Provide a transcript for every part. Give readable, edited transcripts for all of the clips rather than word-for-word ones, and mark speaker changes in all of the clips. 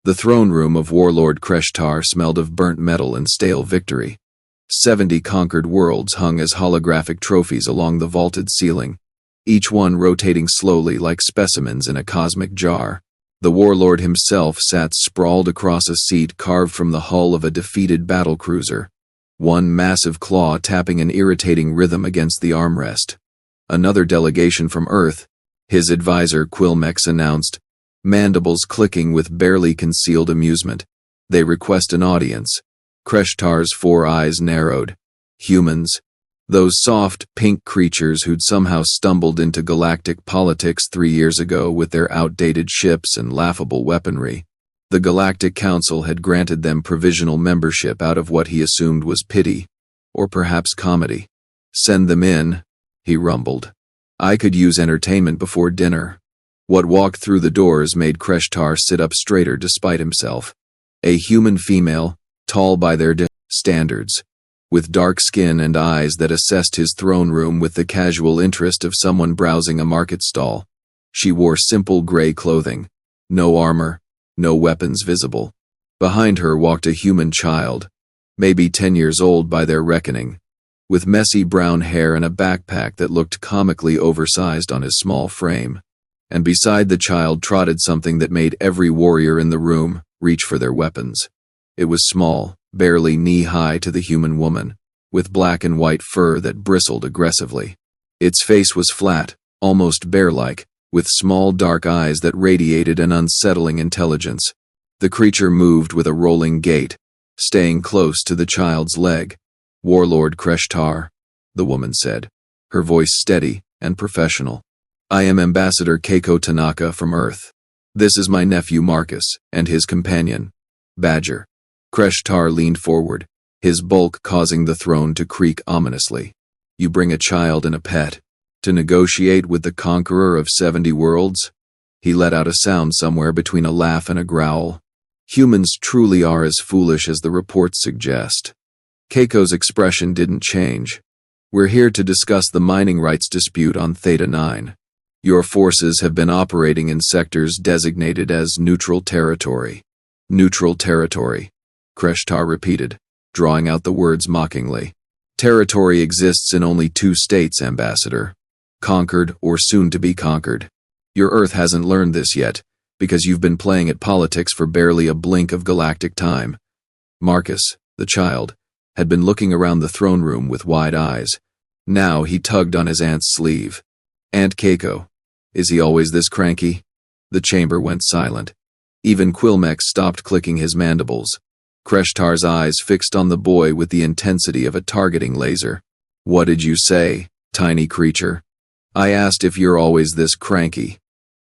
Speaker 1: The throne room of Warlord Kresh'tar smelled of burnt metal and stale victory. 70 conquered worlds hung as holographic trophies along the vaulted ceiling, each one rotating slowly like specimens in a cosmic jar. The warlord himself sat sprawled across a seat carved from the hull of a defeated battlecruiser, one massive claw tapping an irritating rhythm against the armrest. Another delegation from Earth, his advisor Quilmex announced, mandibles clicking with barely concealed amusement. They request an audience. Kresh'tar's 4 eyes narrowed. Humans. Those soft, pink creatures who'd somehow stumbled into galactic politics 3 years ago with their outdated ships and laughable weaponry. The Galactic Council had granted them provisional membership out of what he assumed was pity, or perhaps comedy. Send them in, he rumbled. I could use entertainment before dinner. What walked through the doors made Kresh'tar sit up straighter despite himself. A human female, tall by their standards, with dark skin and eyes that assessed his throne room with the casual interest of someone browsing a market stall. She wore simple gray clothing, no armor, no weapons visible. Behind her walked a human child, maybe 10 years old by their reckoning, with messy brown hair and a backpack that looked comically oversized on his small frame. And beside the child trotted something that made every warrior in the room reach for their weapons. It was small, barely knee-high to the human woman, with black and white fur that bristled aggressively. Its face was flat, almost bear-like, with small dark eyes that radiated an unsettling intelligence. The creature moved with a rolling gait, staying close to the child's leg. Warlord Kresh'tar, the woman said, her voice steady and professional. I am Ambassador Keiko Tanaka from Earth. This is my nephew Marcus and his companion, Badger. Kresh'tar leaned forward, his bulk causing the throne to creak ominously. You bring a child and a pet to negotiate with the conqueror of 70 worlds? He let out a sound somewhere between a laugh and a growl. Humans truly are as foolish as the reports suggest. Keiko's expression didn't change. We're here to discuss the mining rights dispute on Theta 9. Your forces have been operating in sectors designated as neutral territory. Neutral territory, Kresh'tar repeated, drawing out the words mockingly. Territory exists in only 2 states, Ambassador. Conquered or soon to be conquered. Your Earth hasn't learned this yet, because you've been playing at politics for barely a blink of galactic time. Marcus, the child, had been looking around the throne room with wide eyes. Now he tugged on his aunt's sleeve. Aunt Keiko, is he always this cranky? The chamber went silent. Even Quilmex stopped clicking his mandibles. Kresh'tar's eyes fixed on the boy with the intensity of a targeting laser. What did you say, tiny creature? I asked if you're always this cranky,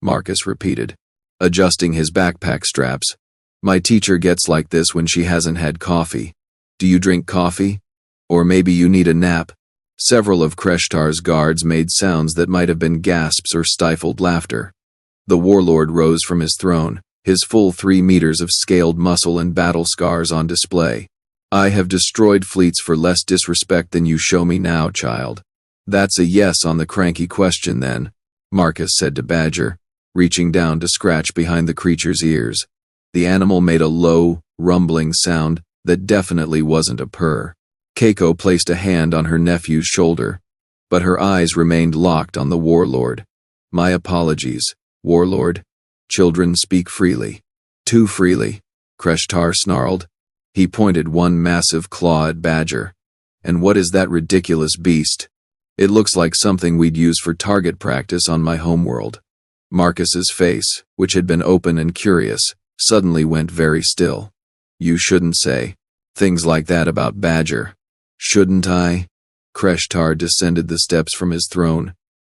Speaker 1: Marcus repeated, adjusting his backpack straps. My teacher gets like this when she hasn't had coffee. Do you drink coffee? Or maybe you need a nap? Several of Kresh'tar's guards made sounds that might have been gasps or stifled laughter. The warlord rose from his throne, his full 3 meters of scaled muscle and battle scars on display. I have destroyed fleets for less disrespect than you show me now, child. That's a yes on the cranky question then, Marcus said to Badger, reaching down to scratch behind the creature's ears. The animal made a low, rumbling sound that definitely wasn't a purr. Keiko placed a hand on her nephew's shoulder, but her eyes remained locked on the warlord. My apologies, warlord. Children speak freely. Too freely, Kresh'tar snarled. He pointed one massive claw at Badger. And what is that ridiculous beast? It looks like something we'd use for target practice on my homeworld. Marcus's face, which had been open and curious, suddenly went very still. You shouldn't say things like that about Badger. Shouldn't I? Kresh'tar descended the steps from his throne,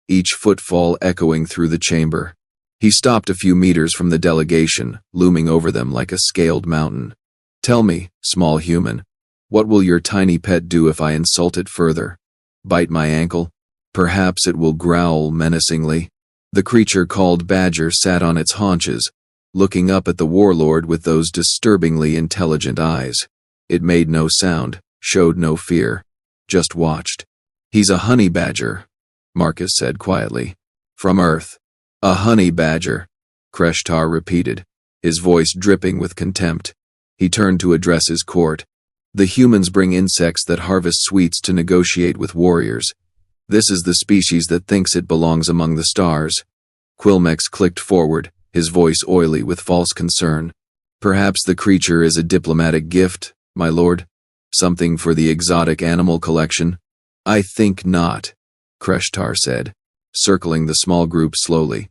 Speaker 1: each footfall echoing through the chamber. He stopped a few meters from the delegation, looming over them like a scaled mountain. Tell me, small human, what will your tiny pet do if I insult it further? Bite my ankle? Perhaps it will growl menacingly. The creature called Badger sat on its haunches, looking up at the warlord with those disturbingly intelligent eyes. It made no sound, showed no fear, just watched. He's a honey badger, Marcus said quietly. From Earth. A honey badger, Kresh'tar repeated, his voice dripping with contempt. He turned to address his court. The humans bring insects that harvest sweets to negotiate with warriors. This is the species that thinks it belongs among the stars. Quilmex clicked forward, his voice oily with false concern. Perhaps the creature is a diplomatic gift, my lord? Something for the exotic animal collection? I think not, Kresh'tar said, circling the small group slowly.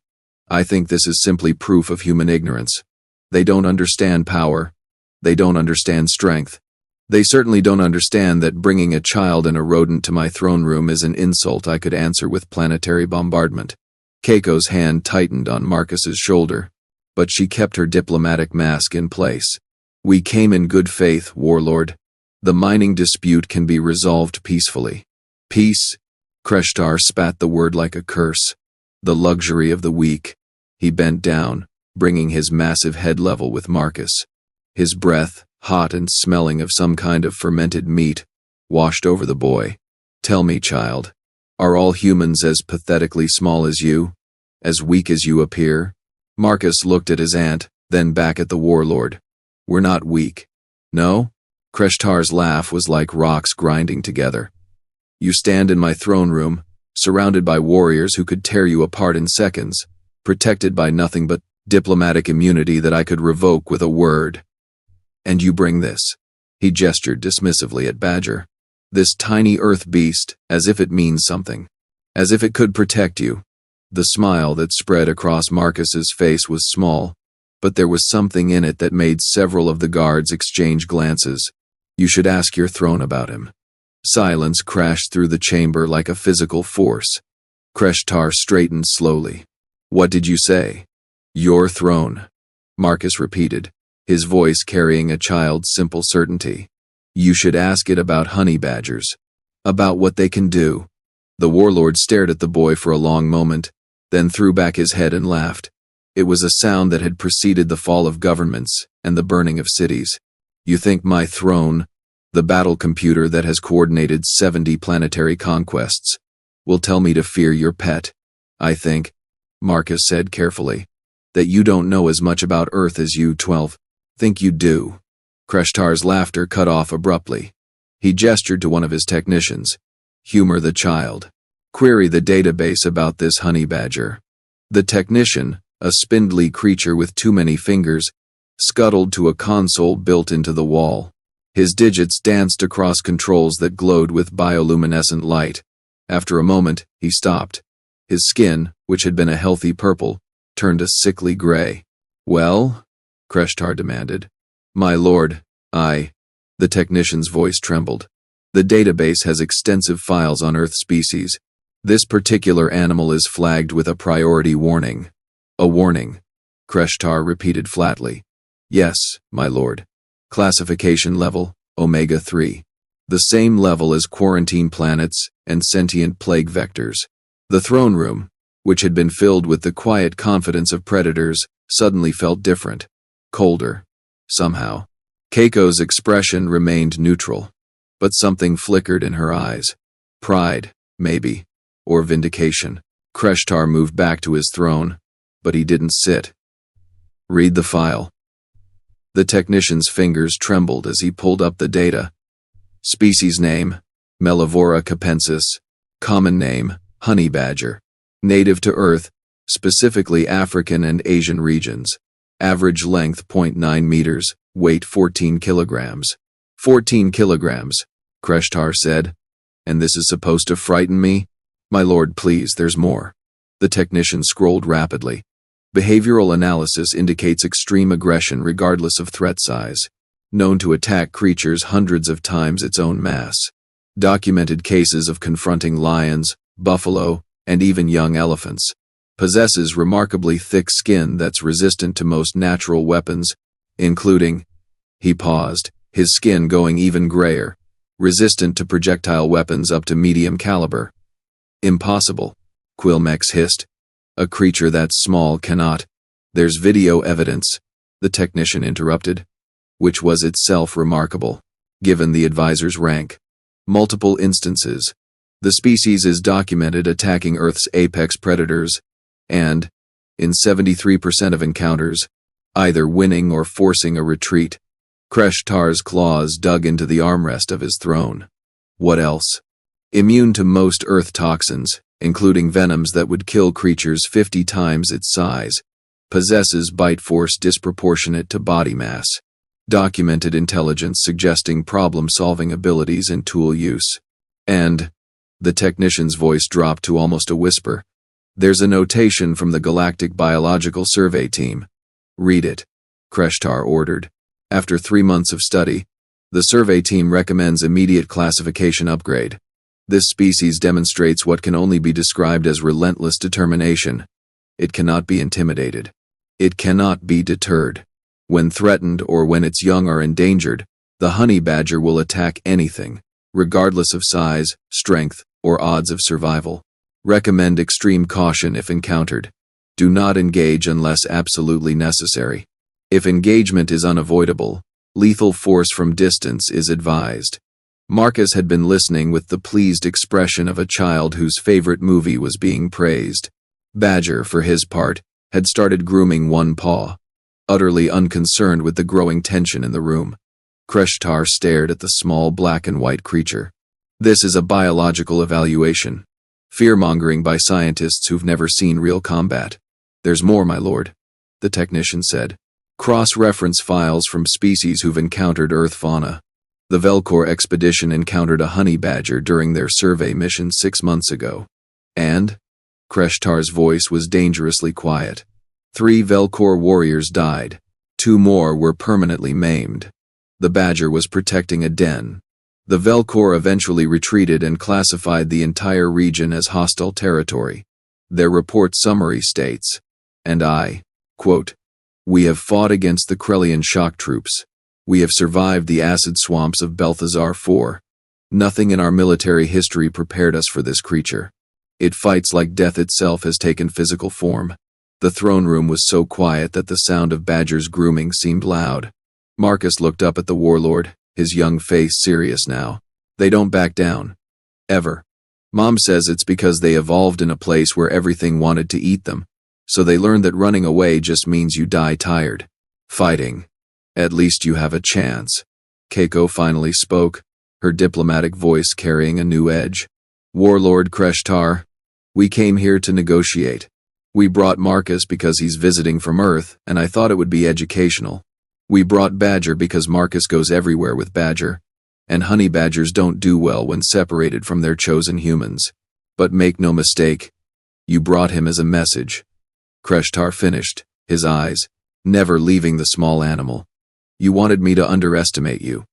Speaker 1: I think this is simply proof of human ignorance. They don't understand power. They don't understand strength. They certainly don't understand that bringing a child and a rodent to my throne room is an insult I could answer with planetary bombardment. Keiko's hand tightened on Marcus's shoulder, but she kept her diplomatic mask in place. We came in good faith, Warlord. The mining dispute can be resolved peacefully. Peace? Kresh'tar spat the word like a curse. The luxury of the weak. He bent down, bringing his massive head level with Marcus. His breath, hot and smelling of some kind of fermented meat, washed over the boy. Tell me, child, are all humans as pathetically small as you? As weak as you appear? Marcus looked at his aunt, then back at the warlord. We're not weak. No? Kresh'tar's laugh was like rocks grinding together. You stand in my throne room, surrounded by warriors who could tear you apart in seconds, protected by nothing but diplomatic immunity that I could revoke with a word. And you bring this. He gestured dismissively at Badger. This tiny earth beast, as if it means something. As if it could protect you. The smile that spread across Marcus's face was small, but there was something in it that made several of the guards exchange glances. You should ask your throne about him. Silence crashed through the chamber like a physical force. Kresh'tar straightened slowly. What did you say? Your throne, Marcus repeated, his voice carrying a child's simple certainty. You should ask it about honey badgers. About what they can do. The warlord stared at the boy for a long moment, then threw back his head and laughed. It was a sound that had preceded the fall of governments and the burning of cities. You think my throne, the battle computer that has coordinated 70 planetary conquests, will tell me to fear your pet? I think, Marcus said carefully, that you don't know as much about Earth as you 12. Think you do. Kresh'tar's laughter cut off abruptly. He gestured to one of his technicians. Humor the child. Query the database about this honey badger. The technician, a spindly creature with too many fingers, scuttled to a console built into the wall. His digits danced across controls that glowed with bioluminescent light. After a moment, he stopped. His skin, which had been a healthy purple, turned a sickly gray. Well? Kresh'tar demanded. My lord, the technician's voice trembled. The database has extensive files on Earth species. This particular animal is flagged with a priority warning. A warning, Kresh'tar repeated flatly. Yes, my lord. Classification level, Omega 3. The same level as quarantine planets and sentient plague vectors. The throne room, which had been filled with the quiet confidence of predators, suddenly felt different. Colder. Somehow. Keiko's expression remained neutral, but something flickered in her eyes. Pride, maybe, or vindication. Kresh'tar moved back to his throne, but he didn't sit. Read the file. The technician's fingers trembled as he pulled up the data. Species name, Mellivora capensis. Common name, honey badger. Native to Earth, specifically African and Asian regions. Average length 0.9 meters, weight 14 kilograms. 14 kilograms, Kresh'tar said. And this is supposed to frighten me? My lord, please, there's more. The technician scrolled rapidly. Behavioral analysis indicates extreme aggression regardless of threat size. Known to attack creatures hundreds of times its own mass. Documented cases of confronting lions, buffalo, and even young elephants. Possesses remarkably thick skin that's resistant to most natural weapons, including, he paused, his skin going even grayer, resistant to projectile weapons up to medium caliber. Impossible, Quilmex hissed. A creature that small cannot. There's video evidence, the technician interrupted, which was itself remarkable, given the advisor's rank. Multiple instances. The species is documented attacking Earth's apex predators, and, in 73% of encounters, either winning or forcing a retreat. Kresh'tar's claws dug into the armrest of his throne. What else? Immune to most earth toxins, including venoms that would kill creatures 50 times its size. Possesses bite force disproportionate to body mass. Documented intelligence suggesting problem-solving abilities and tool use. And, the technician's voice dropped to almost a whisper, there's a notation from the Galactic Biological Survey Team. Read it, Kresh'tar ordered. After 3 months of study, the survey team recommends immediate classification upgrade. This species demonstrates what can only be described as relentless determination. It cannot be intimidated. It cannot be deterred. When threatened or when its young are endangered, the honey badger will attack anything, regardless of size, strength, or odds of survival. Recommend extreme caution if encountered. Do not engage unless absolutely necessary. If engagement is unavoidable, lethal force from distance is advised. Marcus had been listening with the pleased expression of a child whose favorite movie was being praised. Badger, for his part, had started grooming one paw, utterly unconcerned with the growing tension in the room. Kresh'tar stared at the small black and white creature. This is a biological evaluation. Fear-mongering by scientists who've never seen real combat. There's more, my lord, the technician said. Cross-reference files from species who've encountered Earth fauna. The Velcor expedition encountered a honey badger during their survey mission 6 months ago. And? Kresh'tar's voice was dangerously quiet. 3 Velcor warriors died. 2 more were permanently maimed. The badger was protecting a den. The Velcor eventually retreated and classified the entire region as hostile territory. Their report summary states, and I quote, "We have fought against the Krellian shock troops. We have survived the acid swamps of Balthazar IV. Nothing in our military history prepared us for this creature. It fights like death itself has taken physical form." The throne room was so quiet that the sound of Badger's grooming seemed loud. Marcus looked up at the warlord, his young face serious now. They don't back down. Ever. Mom says it's because they evolved in a place where everything wanted to eat them, so they learned that running away just means you die tired. Fighting. At least you have a chance. Keiko finally spoke, her diplomatic voice carrying a new edge. Warlord Kresh'tar, we came here to negotiate. We brought Marcus because he's visiting from Earth, and I thought it would be educational. We brought Badger because Marcus goes everywhere with Badger, and honey badgers don't do well when separated from their chosen humans. But make no mistake, you brought him as a message. Kresh'tar finished, his eyes never leaving the small animal. You wanted me to underestimate you,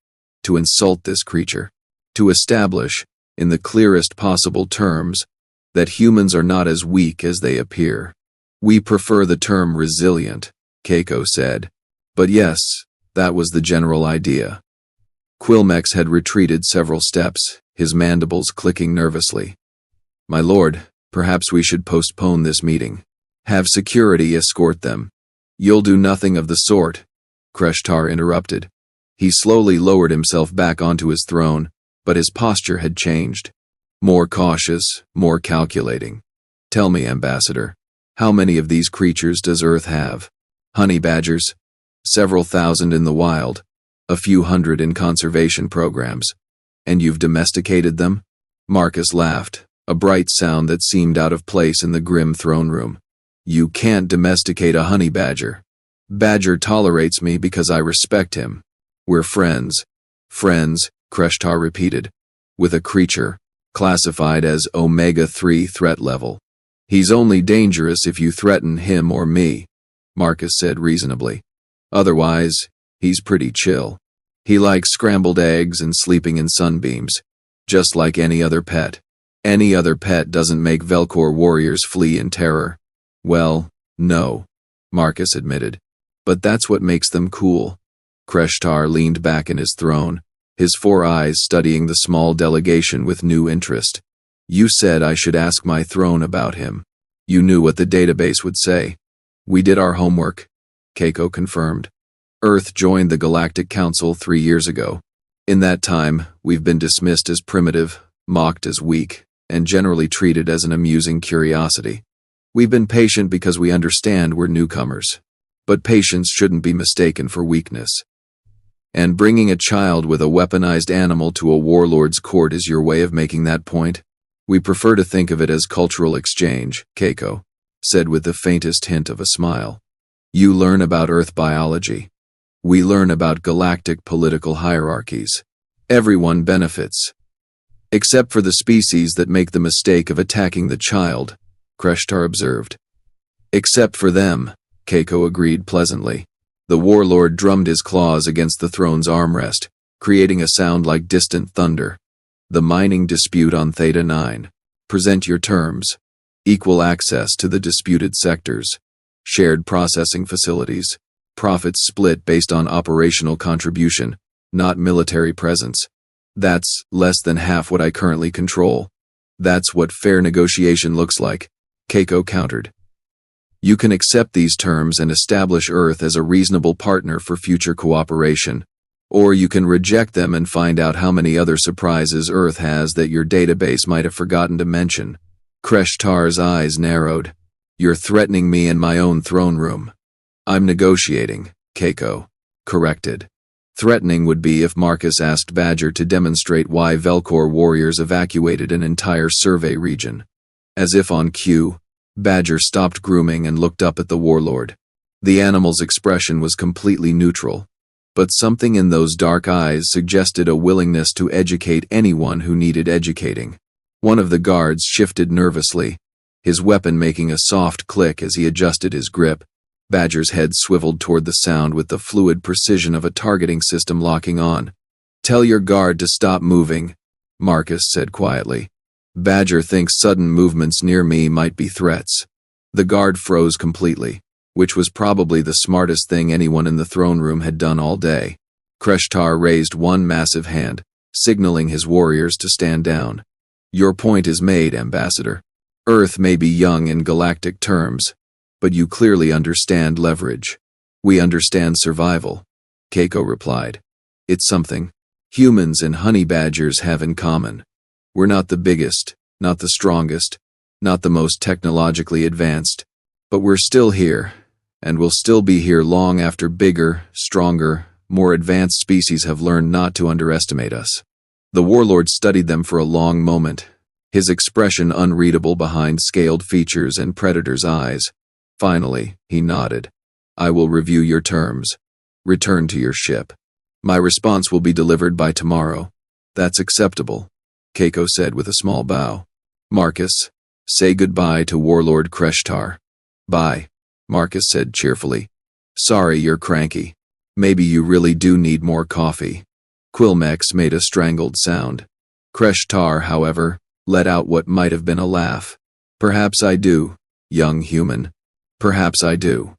Speaker 1: to insult this creature, to establish, in the clearest possible terms, that humans are not as weak as they appear. We prefer the term resilient, Keiko said. But yes, that was the general idea. Quilmex had retreated several steps, his mandibles clicking nervously. My lord, perhaps we should postpone this meeting. Have security escort them. You'll do nothing of the sort, Kresh'tar interrupted. He slowly lowered himself back onto his throne, but his posture had changed. More cautious, more calculating. Tell me, Ambassador, how many of these creatures does Earth have? Honey badgers? Several thousand in the wild, a few hundred in conservation programs. And you've domesticated them? Marcus laughed, a bright sound that seemed out of place in the grim throne room. You can't domesticate a honey badger. Badger tolerates me because I respect him. We're friends. Friends, Kresh'tar repeated, with a creature classified as Omega-3 threat level. He's only dangerous if you threaten him or me, Marcus said reasonably. Otherwise, he's pretty chill. He likes scrambled eggs and sleeping in sunbeams, just like any other pet. Any other pet doesn't make Velcor warriors flee in terror. Well, no, Marcus admitted. But that's what makes them cool. Kresh'tar leaned back in his throne, his 4 eyes studying the small delegation with new interest. You said I should ask my throne about him. You knew what the database would say. We did our homework, Keiko confirmed. Earth joined the Galactic Council 3 years ago. In that time, we've been dismissed as primitive, mocked as weak, and generally treated as an amusing curiosity. We've been patient because we understand we're newcomers. but patience shouldn't be mistaken for weakness. And bringing a child with a weaponized animal to a warlord's court is your way of making that point? We prefer to think of it as cultural exchange, Keiko said with the faintest hint of a smile. You learn about Earth biology. We learn about galactic political hierarchies. Everyone benefits. Except for the species that make the mistake of attacking the child, Kresh'tar observed. Except for them, Keiko agreed pleasantly. The warlord drummed his claws against the throne's armrest, creating a sound like distant thunder. The mining dispute on Theta 9. Present your terms. Equal access to the disputed sectors. Shared processing facilities. Profits split based on operational contribution, not military presence. That's less than half what I currently control. That's what fair negotiation looks like, Keiko countered. You can accept these terms and establish Earth as a reasonable partner for future cooperation, or you can reject them and find out how many other surprises Earth has that your database might have forgotten to mention. Kresh'tar's eyes narrowed. You're threatening me in my own throne room. I'm negotiating, Keiko corrected. Threatening would be if Marcus asked Badger to demonstrate why Velcor warriors evacuated an entire survey region. As if on cue, Badger stopped grooming and looked up at the warlord. The animal's expression was completely neutral, but something in those dark eyes suggested a willingness to educate anyone who needed educating. One of the guards shifted nervously, his weapon making a soft click as he adjusted his grip. Badger's head swiveled toward the sound with the fluid precision of a targeting system locking on. Tell your guard to stop moving, Marcus said quietly. Badger thinks sudden movements near me might be threats. The guard froze completely, which was probably the smartest thing anyone in the throne room had done all day. Kresh'tar raised one massive hand, signaling his warriors to stand down. Your point is made, Ambassador. Earth may be young in galactic terms, but you clearly understand leverage. We understand survival, Keiko replied. It's something humans and honey badgers have in common. We're not the biggest, not the strongest, not the most technologically advanced, but we're still here, and we'll still be here long after bigger, stronger, more advanced species have learned not to underestimate us. The warlord studied them for a long moment, his expression unreadable behind scaled features and predator's eyes. Finally, he nodded. I will review your terms. Return to your ship. My response will be delivered by tomorrow. That's acceptable, Keiko said with a small bow. Marcus, say goodbye to Warlord Kresh'tar. Bye, Marcus said cheerfully. Sorry you're cranky. Maybe you really do need more coffee. Quilmex made a strangled sound. Kresh'tar, however, let out what might have been a laugh. Perhaps I do, young human. Perhaps I do.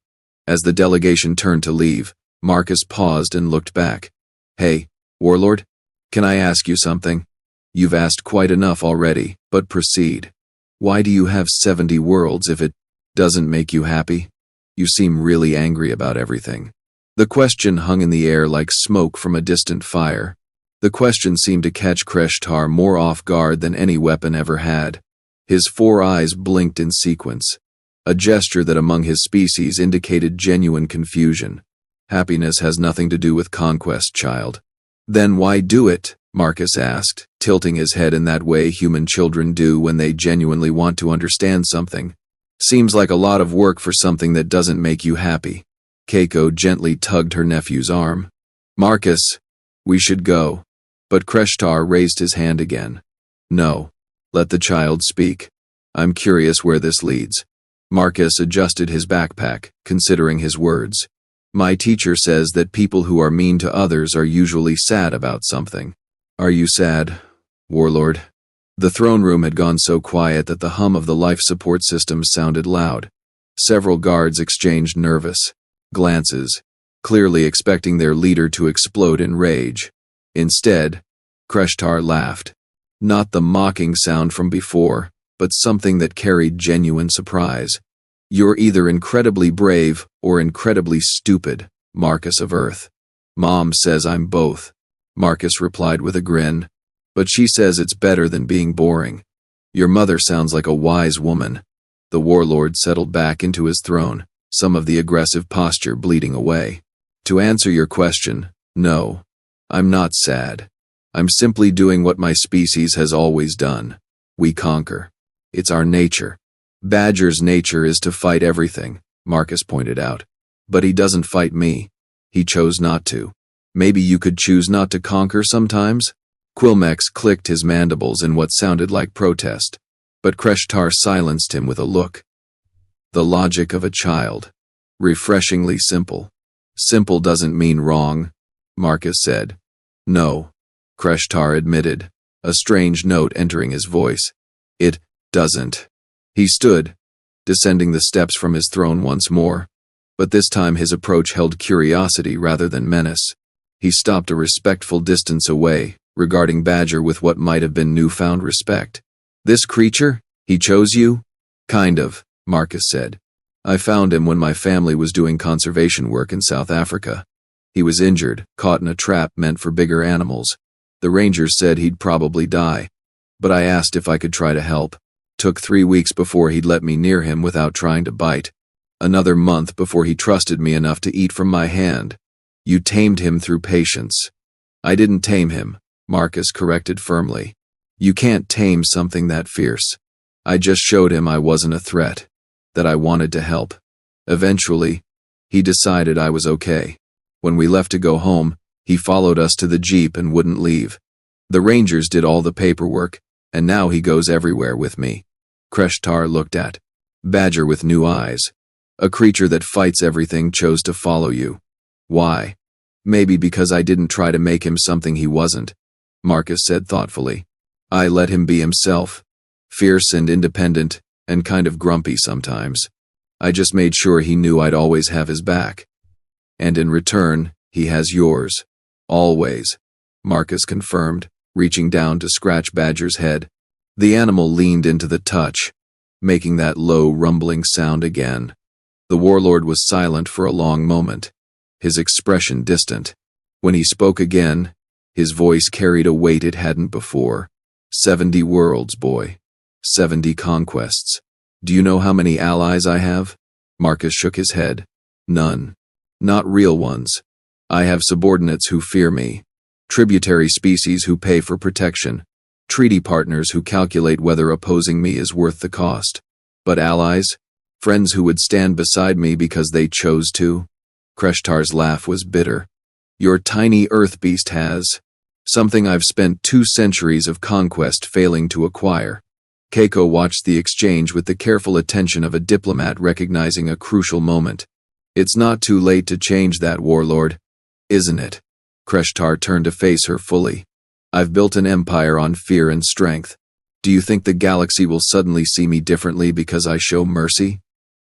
Speaker 1: As the delegation turned to leave, Marcus paused and looked back. Hey, Warlord, can I ask you something? You've asked quite enough already, but proceed. Why do you have 70 worlds if it doesn't make you happy? You seem really angry about everything. The question hung in the air like smoke from a distant fire. The question seemed to catch Kresh'tar more off guard than any weapon ever had. His 4 eyes blinked in sequence, a gesture that among his species indicated genuine confusion. Happiness has nothing to do with conquest, child. Then why do it? Marcus asked, tilting his head in that way human children do when they genuinely want to understand something. Seems like a lot of work for something that doesn't make you happy. Keiko gently tugged her nephew's arm. Marcus, we should go. But Kresh'tar raised his hand again. No, let the child speak. I'm curious where this leads. Marcus adjusted his backpack, considering his words. My teacher says that people who are mean to others are usually sad about something. Are you sad, Warlord? The throne room had gone so quiet that the hum of the life support systems sounded loud. Several guards exchanged nervous glances, clearly expecting their leader to explode in rage. Instead, Kresh'tar laughed. Not the mocking sound from before, but something that carried genuine surprise. You're either incredibly brave or incredibly stupid, Marcus of Earth. Mom says I'm both, Marcus replied with a grin. But she says it's better than being boring. Your mother sounds like a wise woman. The warlord settled back into his throne, some of the aggressive posture bleeding away. To answer your question, no. I'm not sad. I'm simply doing what my species has always done. We conquer. It's our nature. Badger's nature is to fight everything, Marcus pointed out. But he doesn't fight me. He chose not to. Maybe you could choose not to conquer sometimes? Quilmex clicked his mandibles in what sounded like protest, but Kresh'tar silenced him with a look. The logic of a child. Refreshingly simple. Simple doesn't mean wrong, Marcus said. No, Kresh'tar admitted, a strange note entering his voice. It doesn't. He stood, descending the steps from his throne once more, but this time his approach held curiosity rather than menace. He stopped a respectful distance away, regarding Badger with what might have been newfound respect. This creature? He chose you? Kind of, Marcus said. I found him when my family was doing conservation work in South Africa. He was injured, caught in a trap meant for bigger animals. The rangers said he'd probably die, but I asked if I could try to help. Took 3 weeks before he'd let me near him without trying to bite. Another month before he trusted me enough to eat from my hand. You tamed him through patience. I didn't tame him, Marcus corrected firmly. You can't tame something that fierce. I just showed him I wasn't a threat, that I wanted to help. Eventually, he decided I was okay. When we left to go home, he followed us to the jeep and wouldn't leave. The rangers did all the paperwork, and now he goes everywhere with me. Kresh'tar looked at Badger with new eyes. A creature that fights everything chose to follow you. Why? Maybe because I didn't try to make him something he wasn't, Marcus said thoughtfully. I let him be himself, fierce and independent, and kind of grumpy sometimes. I just made sure he knew I'd always have his back. And in return, he has yours. Always, Marcus confirmed, reaching down to scratch Badger's head. The animal leaned into the touch, making that low, rumbling sound again. The warlord was silent for a long moment, his expression distant. When he spoke again, his voice carried a weight it hadn't before. 70 worlds, boy. 70 conquests. Do you know how many allies I have? Marcus shook his head. None. Not real ones. I have subordinates who fear me. Tributary species who pay for protection. Treaty partners who calculate whether opposing me is worth the cost. But allies? Friends who would stand beside me because they chose to? Kresh'tar's laugh was bitter. Your tiny earth beast has something I've spent 2 centuries of conquest failing to acquire. Keiko watched the exchange with the careful attention of a diplomat recognizing a crucial moment. It's not too late to change that, warlord, isn't it? Kresh'tar turned to face her fully. I've built an empire on fear and strength. Do you think the galaxy will suddenly see me differently because I show mercy?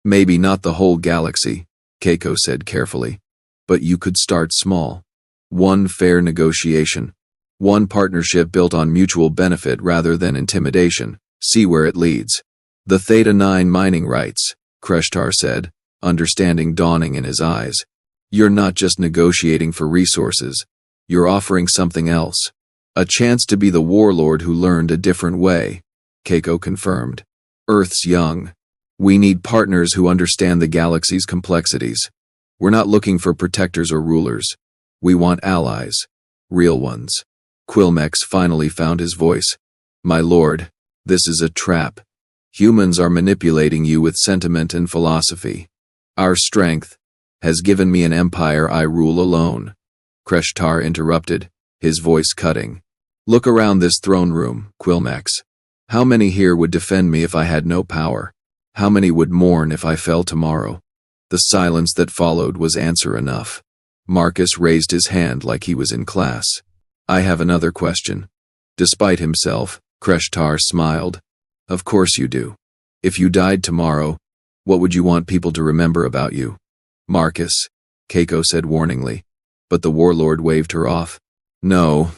Speaker 1: Maybe not the whole galaxy, Keiko said carefully. But you could start small. One fair negotiation. One partnership built on mutual benefit rather than intimidation. See where it leads. The Theta 9 mining rights, Kresh'tar said, understanding dawning in his eyes. You're not just negotiating for resources. You're offering something else. A chance to be the warlord who learned a different way, Keiko confirmed. Earth's young. We need partners who understand the galaxy's complexities. We're not looking for protectors or rulers. We want allies. Real ones. Quilmex finally found his voice. My lord, this is a trap. Humans are manipulating you with sentiment and philosophy. Our strength has given me an empire I rule alone. Kresh'tar interrupted, his voice cutting. Look around this throne room, Quilmex. How many here would defend me if I had no power? How many would mourn if I fell tomorrow? The silence that followed was answer enough. Marcus raised his hand like he was in class. I have another question. Despite himself, Kresh'tar smiled. Of course you do. If you died tomorrow, what would you want people to remember about you? Marcus, Keiko said warningly, but the warlord waved her off. No,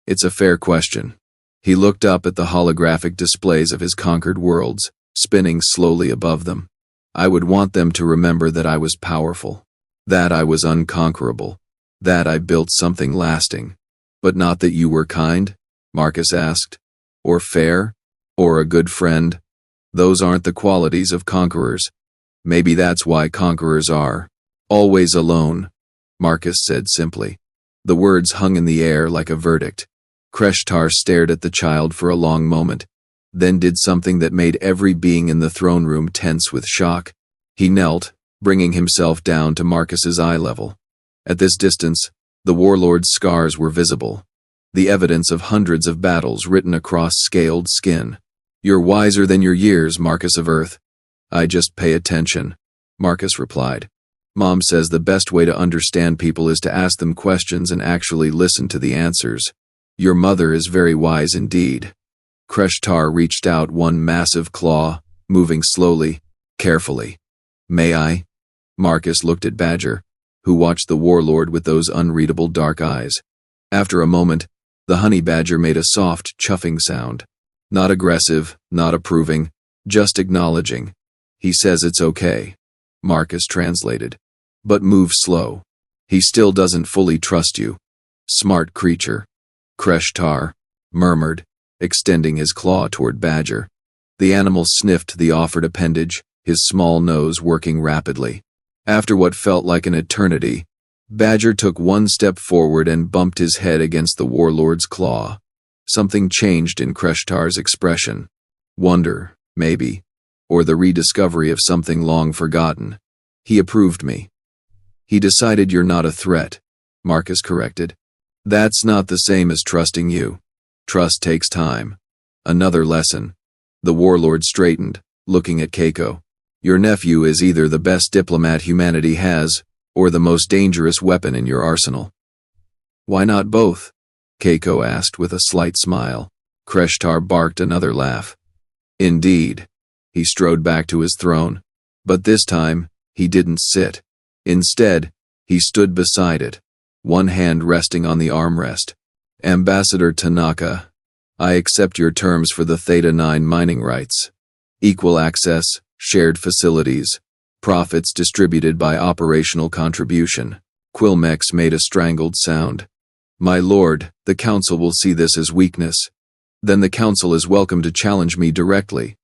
Speaker 1: it's a fair question. He looked up at the holographic displays of his conquered worlds, spinning slowly above them. I would want them to remember that I was powerful, that I was unconquerable, that I built something lasting. But not that you were kind? Marcus asked. Or fair? Or a good friend? Those aren't the qualities of conquerors. Maybe that's why conquerors are always alone, Marcus said simply. The words hung in the air like a verdict. Kresh'tar stared at the child for a long moment, then did something that made every being in the throne room tense with shock. He knelt, bringing himself down to Marcus's eye level. At this distance, the warlord's scars were visible, the evidence of hundreds of battles written across scaled skin. You're wiser than your years, Marcus of Earth. I just pay attention, Marcus replied. Mom says the best way to understand people is to ask them questions and actually listen to the answers. Your mother is very wise indeed. Kresh'tar reached out one massive claw, moving slowly, carefully. May I? Marcus looked at Badger, who watched the warlord with those unreadable dark eyes. After a moment, the honey badger made a soft, chuffing sound. Not aggressive, not approving, just acknowledging. He says it's okay, Marcus translated. But move slow. He still doesn't fully trust you. Smart creature. Kresh'tar murmured, extending his claw toward Badger. The animal sniffed the offered appendage, his small nose working rapidly. After what felt like an eternity, Badger took one step forward and bumped his head against the warlord's claw. Something changed in Kresh'tar's expression. Wonder, maybe, or the rediscovery of something long forgotten. He approved me. He decided you're not a threat, Marcus corrected. That's not the same as trusting you. Trust takes time. Another lesson. The warlord straightened, looking at Keiko. Your nephew is either the best diplomat humanity has, or the most dangerous weapon in your arsenal. Why not both? Keiko asked with a slight smile. Kresh'tar barked another laugh. Indeed. He strode back to his throne. But this time, he didn't sit. Instead, he stood beside it, one hand resting on the armrest. Ambassador Tanaka, I accept your terms for the Theta 9 mining rights. Equal access, shared facilities, profits distributed by operational contribution. Quilmex made a strangled sound. My lord, the council will see this as weakness. Then the council is welcome to challenge me directly,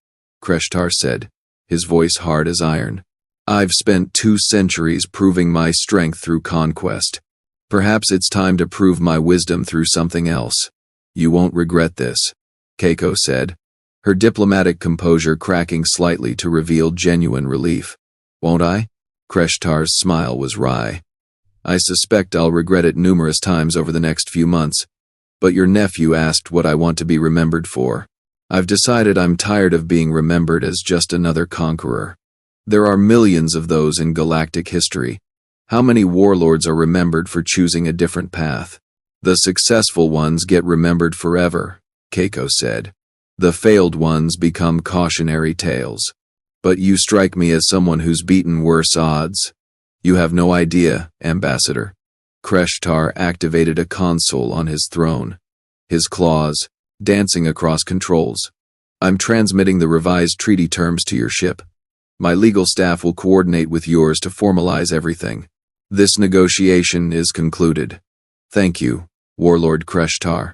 Speaker 1: Kresh'tar said, his voice hard as iron. I've spent 2 centuries proving my strength through conquest. Perhaps it's time to prove my wisdom through something else. You won't regret this, Keiko said, her diplomatic composure cracking slightly to reveal genuine relief. Won't I? Kresh'tar's smile was wry. I suspect I'll regret it numerous times over the next few months, but your nephew asked what I want to be remembered for. I've decided I'm tired of being remembered as just another conqueror. There are millions of those in galactic history. How many warlords are remembered for choosing a different path? The successful ones get remembered forever, Keiko said. The failed ones become cautionary tales. But you strike me as someone who's beaten worse odds. You have no idea, Ambassador. Kresh'tar activated a console on his throne, his claws dancing across controls. I'm transmitting the revised treaty terms to your ship. My legal staff will coordinate with yours to formalize everything. This negotiation is concluded. Thank you, Warlord Kresh'tar,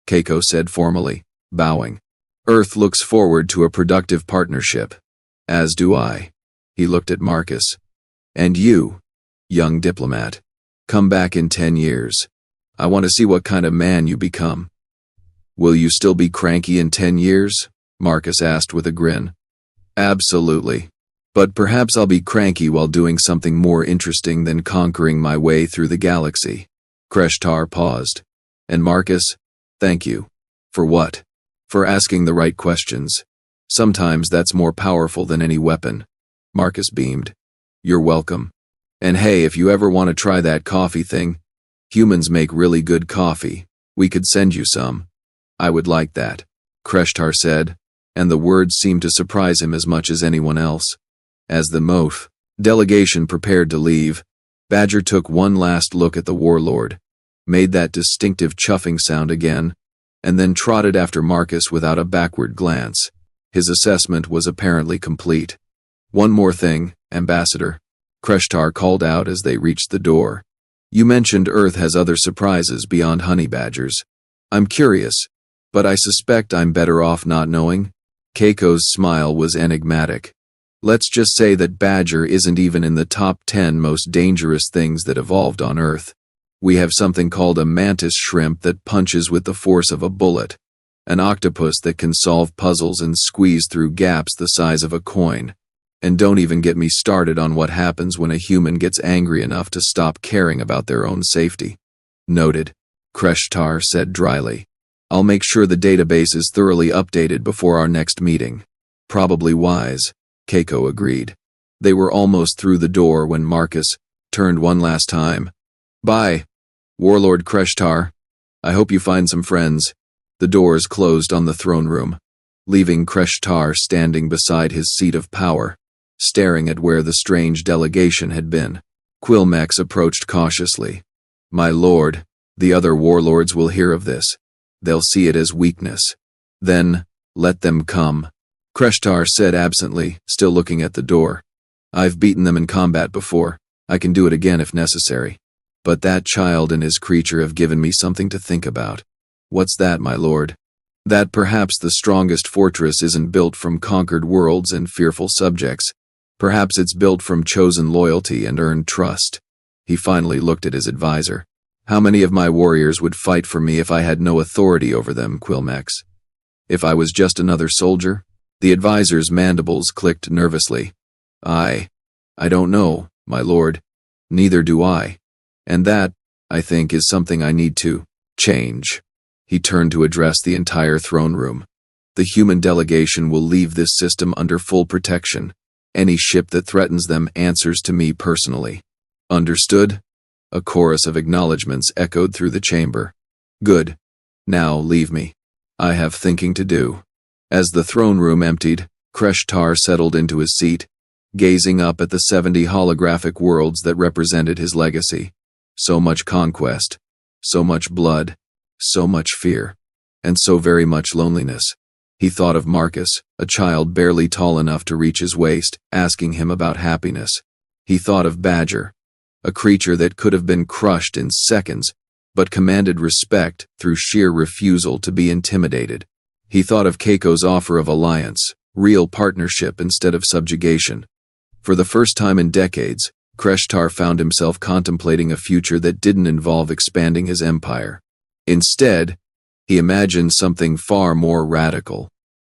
Speaker 1: Keiko said formally, bowing. Earth looks forward to a productive partnership. As do I. He looked at Marcus. And you, young diplomat. Come back in 10 years. I want to see what kind of man you become. Will you still be cranky in 10 years? Marcus asked with a grin. Absolutely. But perhaps I'll be cranky while doing something more interesting than conquering my way through the galaxy. Kresh'tar paused. And Marcus, thank you. For what? For asking the right questions. Sometimes that's more powerful than any weapon. Marcus beamed. You're welcome. And hey, if you ever want to try that coffee thing, humans make really good coffee. We could send you some. I would like that, Kresh'tar said, and the words seemed to surprise him as much as anyone else. As the MOF delegation prepared to leave, Badger took one last look at the warlord, made that distinctive chuffing sound again, and then trotted after Marcus without a backward glance. His assessment was apparently complete. One more thing, Ambassador, Kresh'tar called out as they reached the door. You mentioned Earth has other surprises beyond honey badgers. I'm curious, but I suspect I'm better off not knowing. Keiko's smile was enigmatic. Let's just say that Badger isn't even in the top 10 most dangerous things that evolved on Earth. We have something called a mantis shrimp that punches with the force of a bullet, an octopus that can solve puzzles and squeeze through gaps the size of a coin. And don't even get me started on what happens when a human gets angry enough to stop caring about their own safety. Noted, Kresh'tar said dryly. I'll make sure the database is thoroughly updated before our next meeting. Probably wise, Keiko agreed. They were almost through the door when Marcus turned one last time. Bye, Warlord Kresh'tar. I hope you find some friends. The doors closed on the throne room, leaving Kresh'tar standing beside his seat of power, staring at where the strange delegation had been. Quilmex approached cautiously. My lord, the other warlords will hear of this. They'll see it as weakness. Then, let them come, Kresh'tar said absently, still looking at the door. I've beaten them in combat before. I can do it again if necessary. But that child and his creature have given me something to think about. What's that, my lord? That perhaps the strongest fortress isn't built from conquered worlds and fearful subjects. Perhaps it's built from chosen loyalty and earned trust. He finally looked at his advisor. How many of my warriors would fight for me if I had no authority over them, Quilmex? If I was just another soldier? The advisor's mandibles clicked nervously. I don't know, my lord. Neither do I. And that, I think, is something I need to change. He turned to address the entire throne room. The human delegation will leave this system under full protection. Any ship that threatens them answers to me personally. Understood? A chorus of acknowledgments echoed through the chamber. Good. Now leave me. I have thinking to do. As the throne room emptied, Kresh'tar settled into his seat, gazing up at the 70 holographic worlds that represented his legacy. So much conquest, so much blood, so much fear, and so very much loneliness. He thought of Marcus, a child barely tall enough to reach his waist, asking him about happiness. He thought of Badger, a creature that could have been crushed in seconds, but commanded respect through sheer refusal to be intimidated. He thought of Keiko's offer of alliance, real partnership instead of subjugation. For the first time in decades, Kresh'tar found himself contemplating a future that didn't involve expanding his empire. Instead, he imagined something far more radical.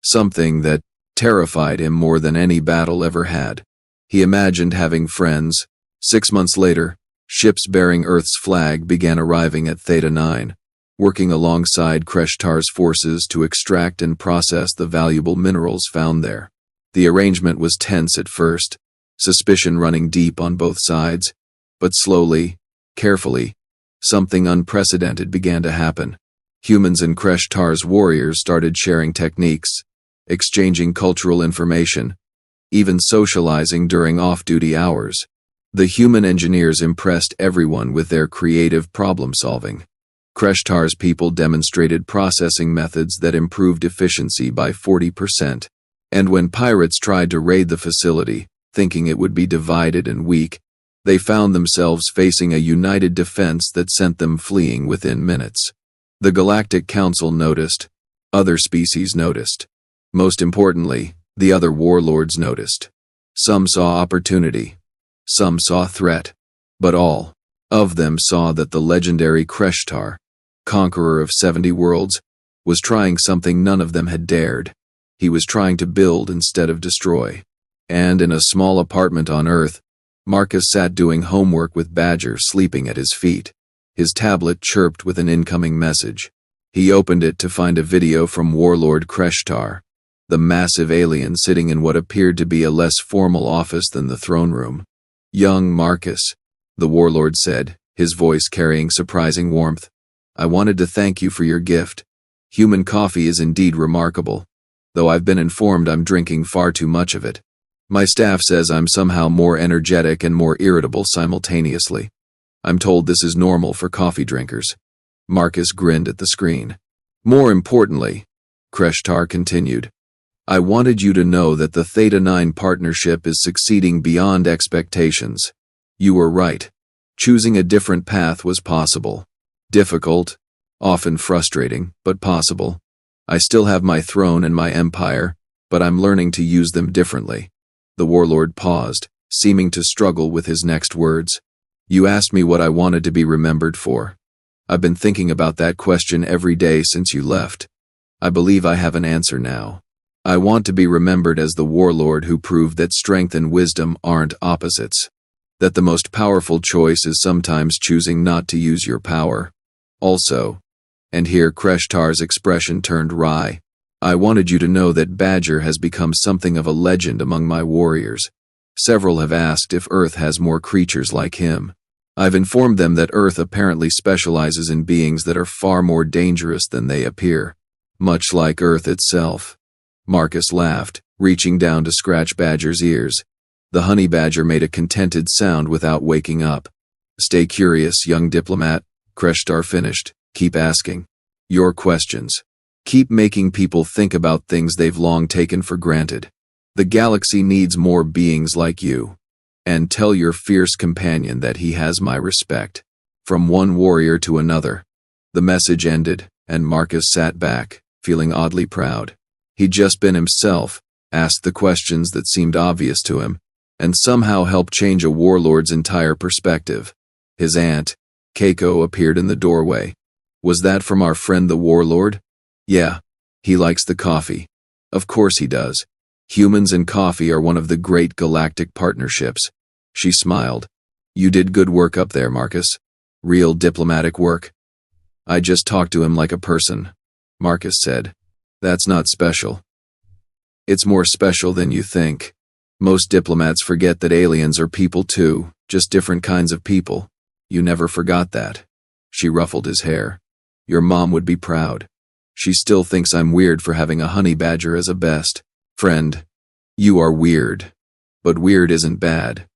Speaker 1: Something that terrified him more than any battle ever had. He imagined having friends. 6 months later, ships bearing Earth's flag began arriving at Theta 9, working alongside Kresh'tar's forces to extract and process the valuable minerals found there. The arrangement was tense at first, suspicion running deep on both sides, but slowly, carefully, something unprecedented began to happen. Humans and Kresh'tar's warriors started sharing techniques, exchanging cultural information, even socializing during off-duty hours. The human engineers impressed everyone with their creative problem-solving. Kresh'tar's people demonstrated processing methods that improved efficiency by 40%, and when pirates tried to raid the facility, thinking it would be divided and weak, they found themselves facing a united defense that sent them fleeing within minutes. The Galactic Council noticed. Other species noticed. Most importantly, the other warlords noticed. Some saw opportunity. Some saw threat. But all of them saw that the legendary Kresh'tar, conqueror of 70 worlds, was trying something none of them had dared. He was trying to build instead of destroy. And in a small apartment on Earth, Marcus sat doing homework with Badger sleeping at his feet. His tablet chirped with an incoming message. He opened it to find a video from Warlord Kresh'tar, the massive alien sitting in what appeared to be a less formal office than the throne room. Young Marcus, the warlord said, his voice carrying surprising warmth. I wanted to thank you for your gift. Human coffee is indeed remarkable, though I've been informed I'm drinking far too much of it. My staff says I'm somehow more energetic and more irritable simultaneously. I'm told this is normal for coffee drinkers. Marcus grinned at the screen. More importantly, Kresh'tar continued, I wanted you to know that the Theta 9 partnership is succeeding beyond expectations. You were right. Choosing a different path was possible. Difficult, often frustrating, but possible. I still have my throne and my empire, but I'm learning to use them differently. The warlord paused, seeming to struggle with his next words. You asked me what I wanted to be remembered for. I've been thinking about that question every day since you left. I believe I have an answer now. I want to be remembered as the warlord who proved that strength and wisdom aren't opposites. That the most powerful choice is sometimes choosing not to use your power. Also, and here Kresh'tar's expression turned wry, I wanted you to know that Badger has become something of a legend among my warriors. Several have asked if Earth has more creatures like him. I've informed them that Earth apparently specializes in beings that are far more dangerous than they appear, much like Earth itself. Marcus laughed, reaching down to scratch Badger's ears. The honey badger made a contented sound without waking up. Stay curious, young diplomat, Kresh'tar finished. Keep asking your questions. Keep making people think about things they've long taken for granted. The galaxy needs more beings like you. And tell your fierce companion that he has my respect. From one warrior to another. The message ended, and Marcus sat back, feeling oddly proud. He'd just been himself, asked the questions that seemed obvious to him, and somehow helped change a warlord's entire perspective. His aunt, Keiko, appeared in the doorway. Was that from our friend the warlord? Yeah, he likes the coffee. Of course he does. Humans and coffee are one of the great galactic partnerships. She smiled. You did good work up there, Marcus. Real diplomatic work. I just talked to him like a person, Marcus said. That's not special. It's more special than you think. Most diplomats forget that aliens are people too, just different kinds of people. You never forgot that. She ruffled his hair. Your mom would be proud. She still thinks I'm weird for having a honey badger as a best friend. You are weird. But weird isn't bad.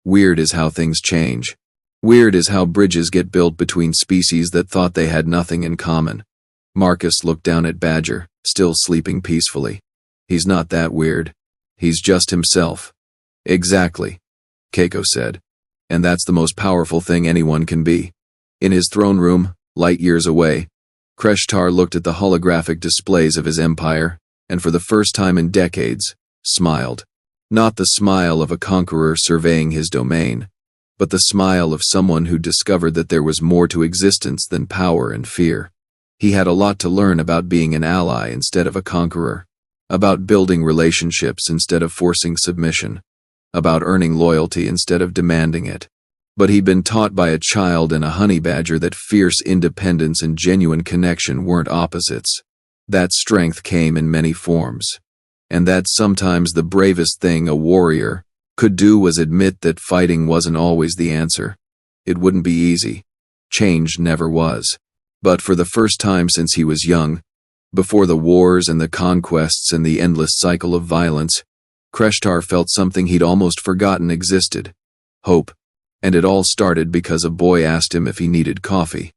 Speaker 1: Weird is how things change. Weird is how bridges get built between species that thought they had nothing in common. Marcus looked down at Badger, still sleeping peacefully. He's not that weird. He's just himself. Exactly, Keiko said. And that's the most powerful thing anyone can be. In his throne room, light years away, Kresh'tar looked at the holographic displays of his empire, and for the first time in decades, smiled. Not the smile of a conqueror surveying his domain, but the smile of someone who discovered that there was more to existence than power and fear. He had a lot to learn about being an ally instead of a conqueror, about building relationships instead of forcing submission, about earning loyalty instead of demanding it. But he'd been taught by a child and a honey badger that fierce independence and genuine connection weren't opposites. That strength came in many forms. And that sometimes the bravest thing a warrior could do was admit that fighting wasn't always the answer. It wouldn't be easy. Change never was. But for the first time since he was young, before the wars and the conquests and the endless cycle of violence, Kresh'tar felt something he'd almost forgotten existed. Hope. And it all started because a boy asked him if he needed coffee.